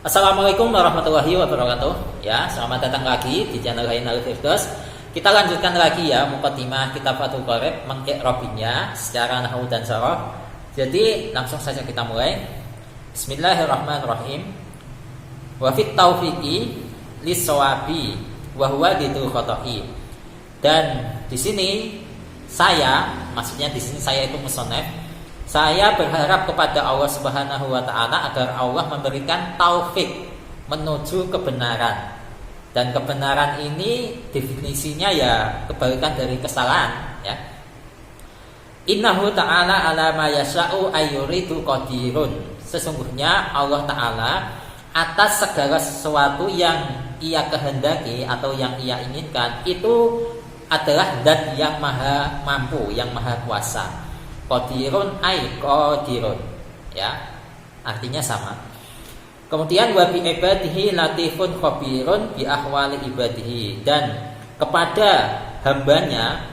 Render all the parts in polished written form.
Assalamualaikum warahmatullahi wabarakatuh. Ya, selamat datang lagi di channel Hainal Firdaus. Kita lanjutkan lagi ya muqaddimah kitab Fathul Qorib mengi'rabinya secara nahwu dan sharah. Jadi langsung saja kita mulai. Bismillahirrahmanirrahim. Wa fit taufiqi lis-shawabi wa huwa didul khoto'i. Dan di sini maksudnya di sini saya itu musannaf. Saya berharap kepada Allah Subhanahu wa taala agar Allah memberikan taufik menuju kebenaran. Dan kebenaran ini definisinya ya kebalikan dari kesalahan ya. Innahu ta'ala ala ma yasha'u ayyuridu qadirun. Sesungguhnya Allah taala atas segala sesuatu yang Ia kehendaki atau yang Ia inginkan itu adalah zat yang maha mampu, yang maha kuasa. Qadirun ay qadirun ya, artinya sama. Kemudian wa bi ibadihi latifun khabirun bi ahwali ibadihi, dan kepada hambanya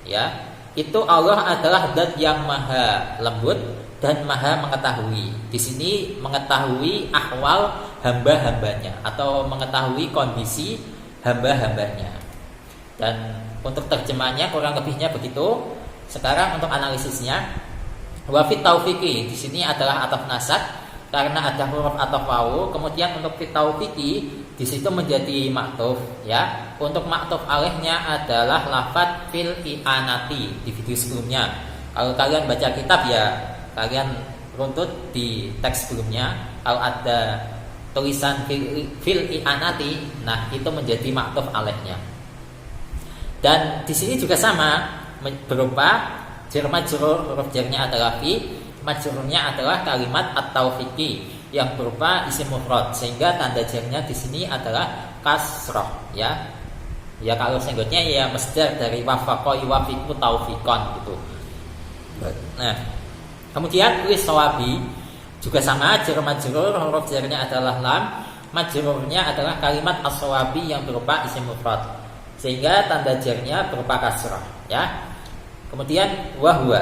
ya itu Allah adalah zat yang maha lembut dan maha mengetahui. Di sini mengetahui ahwal hamba-hambanya atau mengetahui kondisi hamba-hambanya. Dan untuk terjemahnya kurang lebihnya begitu. Sekarang untuk analisisnya, wa fit taufiqi di sini adalah ataf nasab karena ada huruf ataf wawu. Kemudian untuk fit taufiqi di situ menjadi maktuf ya. Untuk maktuf alihnya adalah lafadz fil i'anati di video sebelumnya. Kalau kalian baca kitab ya kalian runtut di teks sebelumnya. Kalau ada tulisan fil i'anati, nah itu menjadi maktuf alihnya. Dan di sini juga sama, berupa jar majrur, huruf jarnya adalah fi, majrurnya adalah kalimat at-taufiqi yang berupa isim mufrad, sehingga tanda jarnya di sini adalah kasrah ya. Ya kalau senggotnya ya masdar dari wafaqa yuwafiqu taufiqan gitu. Nah, kemudian tulis sawabi juga sama, jar majrur, huruf jarnya adalah lam, majrurnya adalah kalimat as-sawabi yang berupa isim mufrad, sehingga tanda jarnya berupa kasrah ya. Kemudian wahwa,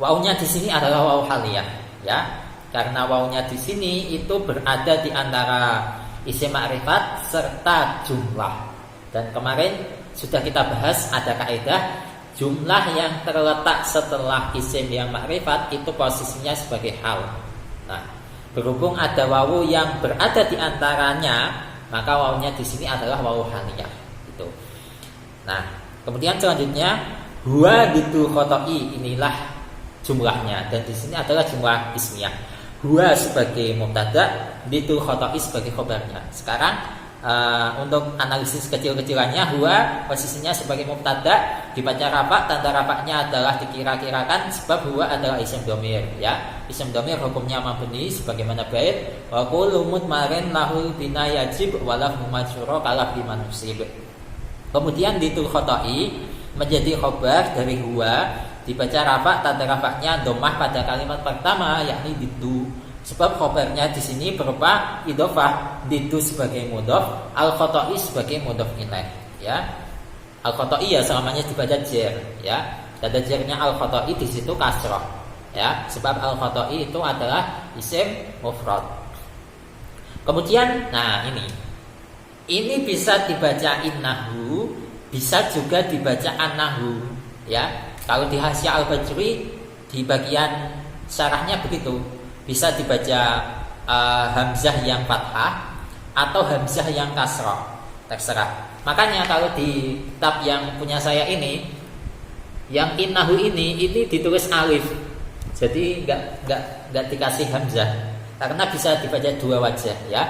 wawunya di sini adalah wawu haliyah ya, karena wawunya di sini itu berada di antara isim ma'rifat serta jumlah. Dan kemarin sudah kita bahas ada kaidah jumlah yang terletak setelah isim yang ma'rifat itu posisinya sebagai hal. Nah, berhubung ada wawu yang berada di antaranya, maka wawunya di sini adalah wawu haliyah itu. Nah, kemudian selanjutnya huwa gitu khoto'i, inilah jumlahnya, dan di sini adalah jumlah ismiyah. Huwa sebagai mubtada, gitu khoto'i sebagai khobarnya. Sekarang untuk analisis kecil-kecilannya, huwa posisinya sebagai mubtada, dibaca rafa, tanda rafanya adalah dikira-kirakan sebab huwa adalah isim dhamir ya. Isim dhamir hukumnya mabni sebagaimana bait wa kullu mudmarin lahu bina yajib wa lahu majrur kalaf bimanusib. Kemudian gitu khoto'i menjadi khobar dari huwa, dibaca rafa, tanda rafanya dhammah pada kalimat pertama yakni didu, sebab khobarnya di sini berupa idhofah, didu sebagai mudhof, al khoto'i sebagai mudhof ilaih ya. Al khoto'i ya selamanya dibaca jar ya, tanda jarnya al khoto'i di situ kasrah ya, sebab al khoto'i itu adalah isim mufrad. Kemudian nah ini bisa dibaca innahu, bisa juga dibaca anahu ya. Kalau di Hasyiah Al-Bajri di bagian syarahnya begitu, bisa dibaca hamzah yang fathah atau hamzah yang kasrah, terserah. Makanya kalau di kitab yang punya saya ini, yang innahu ini ditulis alif, jadi nggak dikasih hamzah karena bisa dibaca dua wajah ya.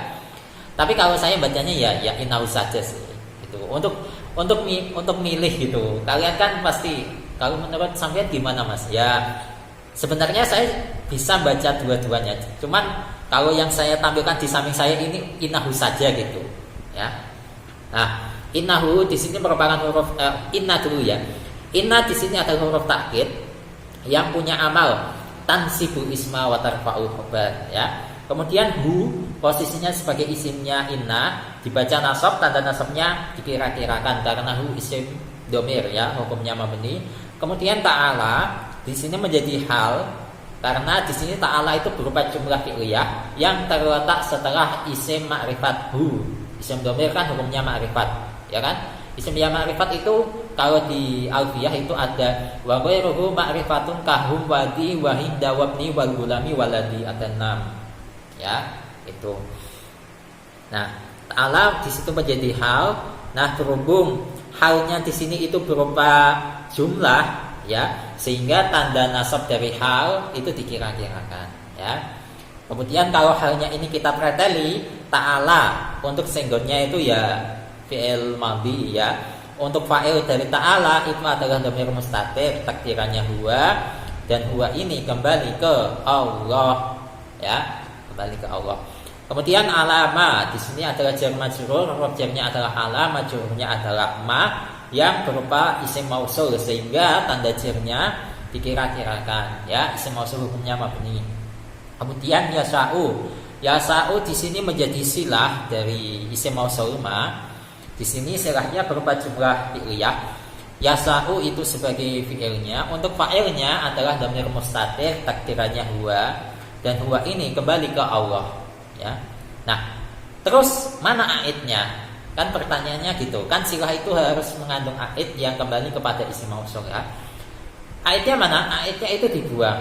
Tapi kalau saya bacanya ya innahu saja sih gitu. Untuk milih gitu. Kalian kan pasti, kalau menurut sampean gimana Mas? Ya sebenarnya saya bisa baca dua-duanya. Cuman kalau yang saya tampilkan di samping saya ini innahu saja gitu ya. Nah, innahu di sini merupakan huruf inna dulu ya. Inna di sini adalah huruf takkid yang punya amal tansibu isma wa tarfa'u khabar ya. Kemudian hu posisinya sebagai isimnya inna, dibaca nasab, tanda nasabnya dikira-kirakan karena hu isim dhamir ya, hukumnya mabni. Kemudian ta'ala di sini menjadi hal Karena di sini ta'ala itu berupa jumlah fi'liyah yang terletak setelah isim ma'rifat hu. Isim dhamir kan hukumnya ma'rifat, ya kan? Isim yang ma'rifat itu kalau di alfiyah itu ada wa ghairuhu ma'rifatun kahum wadi wa hinda wabni wal gulami waladi atanam. Ya, itu. Nah, ta'ala di situ menjadi hal. Nah, berhubung halnya di sini itu berupa jumlah, ya, sehingga tanda nasab dari hal itu dikira-kirakan, ya. Kemudian kalau halnya ini kita preteli, ta'ala untuk senggonnya itu ya fi'il madhi, ya. Untuk fa'il dari ta'ala itu adalah dhamir mustatir, takdirannya huwa, dan huwa ini kembali ke Allah, ya, kembali ke Allah. Kemudian alama di sini adalah jar majrur, huruf jarnya adalah ala, majrurnya adalah ma, yang berupa isim mausul sehingga tanda jarnya dikira-kirakan, ya, isim mausul hukumnya mabni. Kemudian yasa'u di sini menjadi silah dari isim mausul ma. Di sini silahnya berupa jumlah fi'liyah. Yasa'u itu sebagai fi'ilnya, untuk fa'ilnya adalah dhamir mustatir, takdirannya huwa, dan huwa ini kembali ke Allah, ya. Nah, terus mana aidnya? Kan pertanyaannya gitu. Kan silah itu harus mengandung aid yang kembali kepada isim mausul, ya. Aidnya mana? Aidnya itu dibuang.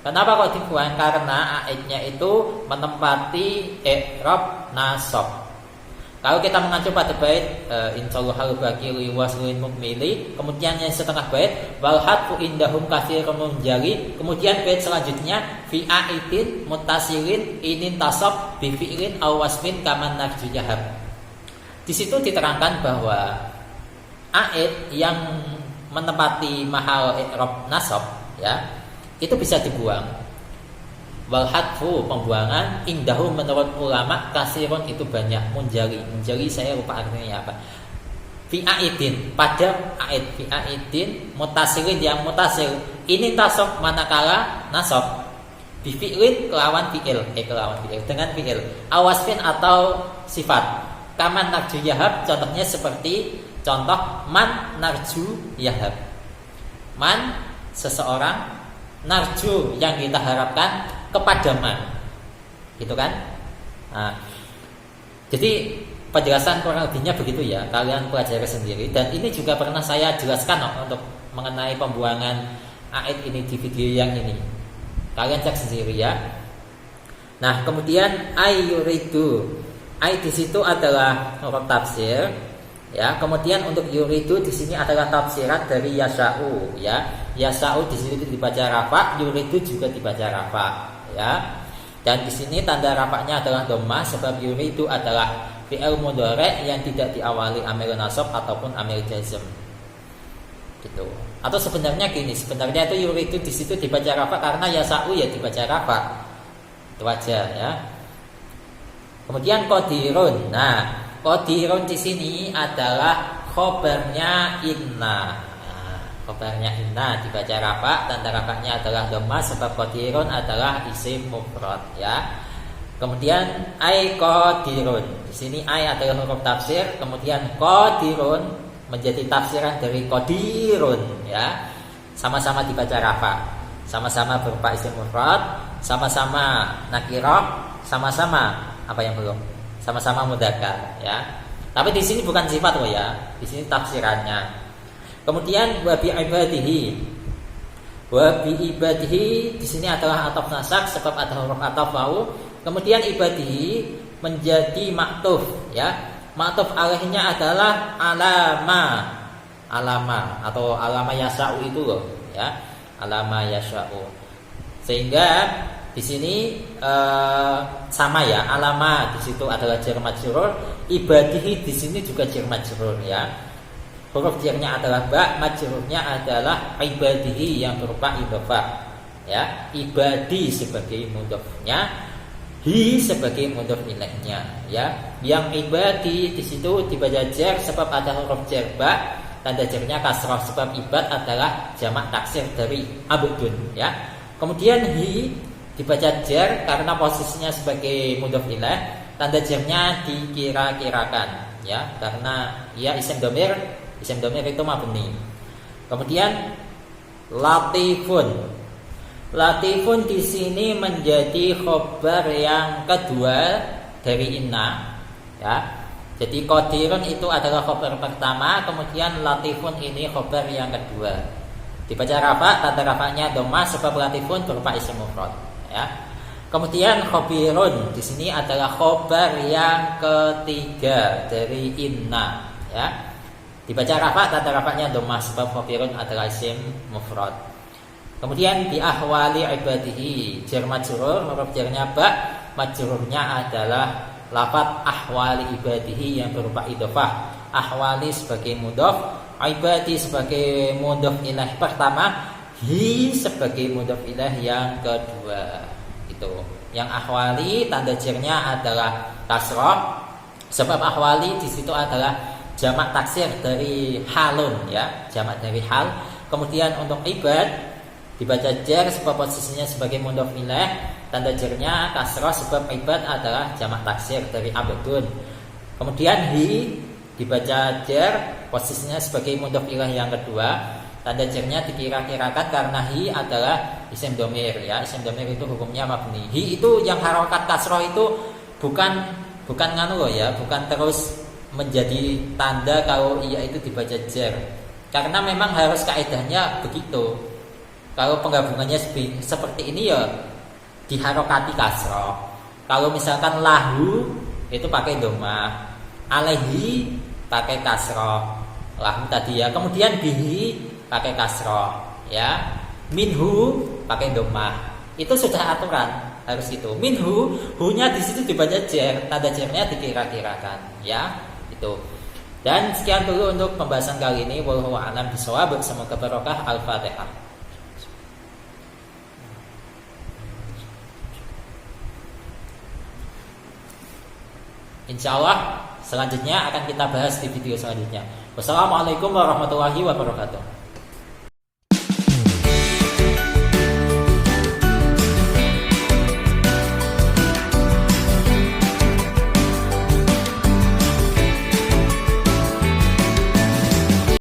Kenapa kok dibuang? Karena aidnya itu menempati i'rab nasab. Kalau kita mengacu pada bait insyaallah hal baqi waslin mukmili, kemudian yang setengah bait wal hadfu indahum katsirun munjali, kemudian bait selanjutnya fi aidin muttasilin inin tasab bi fi'lin aw wasmin kaman narju jahab. Di situ diterangkan bahwa aid yang menempati mahal i'rab nasab, ya, itu bisa dibuang. Wal hadfu pembuangan indahu menurut ulama kasirun itu banyak, munjali saya lupa artinya apa. Fi aidin pada aid, fi aidin mutasilin yang mutasil ini tasab manakala nasab bi fi'lin kelawan fi'il dengan fi'il awasfin atau sifat. Kaman narju yahab contohnya seperti contoh man narju yahab. Man seseorang, narju yang kita harapkan kepada man, gitu kan? Nah, jadi penjelasan kurang lebihnya begitu ya, kalian pelajari sendiri. Dan ini juga pernah saya jelaskan untuk mengenai pembuangan aid ini di video yang ini. Kalian cek sendiri ya. Nah, kemudian ayuridu, ay di situ adalah huruf tafsir, ya. Kemudian untuk yuridu di sini adalah tafsirat dari yasa'u, ya. Yasa'u di sini dibaca rafa, yuridu juga dibaca rafa, ya. Dan di sini tanda rafa'nya adalah dhammah sebab yuridu adalah fi'il mudhari' yang tidak diawali amil nasab ataupun amil jazm. Gitu. Atau sebenarnya gini, sebenarnya itu yuridu di situ dibaca rafa karena yasa'u ya dibaca rafa. Itu aja, ya. Kemudian qadirun. Nah, qadirun di sini adalah khobarnya inna. Khobarnya inna dibaca rafa, tanda rafanya adalah dhammah sebab qadirun adalah isim mufrad, ya. Kemudian ay qadirun. Di sini ay adalah huruf tafsir, kemudian qadirun menjadi tafsiran dari qadirun, ya. Sama-sama dibaca rafa, sama-sama berupa isim mufrad, sama-sama nakirah, sama-sama apa yang belum? Sama-sama mudzakkar, ya. Tapi di sini bukan sifat loh, ya. Di sini tafsirannya. Kemudian wa bi ibadihi. Wa bi ibadihi di sini adalah ataf nasab sebab ada huruf ataf wau. Kemudian ibadihi menjadi maktuf, ya. Maktuf alaihnya adalah alama atau alama yasa'u itu loh, ya. Alama yasa'u. Sehingga di sini sama ya, alama di situ adalah jar majrur, ibadihi di sini juga jar majrur, ya. Huruf jarnya adalah ba, majrurnya adalah ibadihi yang berupa idhofah, ya. Ibadi sebagai mudhofnya, hi sebagai mudhof ilaihnya, ya. Yang ibadi di situ dibaca jar sebab ada huruf jar ba, tanda jarnya kasrah sebab ibad adalah jamak taksir dari abdun, ya. Kemudian hi dibaca jar karena posisinya sebagai mudhof ilaih, tanda jarnya dikira-kirakan, ya, karena ya isim dhamir itu mabni. Kemudian latifun. Latifun di sini menjadi khobar yang kedua dari inna, ya. Jadi qadirun itu adalah khobar pertama, kemudian latifun ini khobar yang kedua. Dibaca rafa, tanda rafanya dhamma sebab latifun berupa isim mufrad, ya. Kemudian khabirun di sini adalah khobar yang ketiga dari inna, ya. Dibaca rafa, tanda rafanya dhamma sebab khabirun adalah isim mufrad. Kemudian di ahwali ibadihi, jar majrur, huruf jarnya ba, majrurnya adalah lafaz ahwali ibadihi yang berupa idhofah. Ahwali sebagai mudhof, ibadi sebagai mudhof ilaih pertama, hi sebagai mudhof ilaih yang kedua. Itu. Yang ahwali tanda jarnya adalah kasrah, sebab ahwali di situ adalah jamak taksir dari halun, ya, jamak dari hal. Kemudian untuk ibad dibaca jar sebab posisinya sebagai mudhof ilaih, tanda jarnya kasrah sebab ibad adalah jamak taksir dari abdun. Kemudian hi dibaca jar posisinya sebagai mudhof ilaih yang kedua, tanda jarnya dikira-kirakan karena hi adalah isim dhamir, ya. Isim dhamir itu hukumnya mabni. Hi itu yang harokat kasrah itu bukan nganu loh, ya, bukan terus menjadi tanda kalau iya itu dibaca jar. Karena memang harus kaidahnya begitu. Kalau penggabungannya seperti ini ya diharokati kasroh. Kalau misalkan lahu itu pakai dhamma, alaihi pakai kasroh, lahu tadi, ya. Kemudian bihi pakai kasroh, ya. Minhu pakai dhamma. Itu sudah aturan, harus itu. Minhu, hu-nya di situ dibaca jar, tanda jarnya dikira-kirakan, ya. Itu. Dan sekian dulu untuk pembahasan kali ini. Wallahu a'lam bishawab. Semoga barokah. Al-Fatihah. Insya Allah selanjutnya akan kita bahas di video selanjutnya. Wassalamualaikum warahmatullahi wabarakatuh.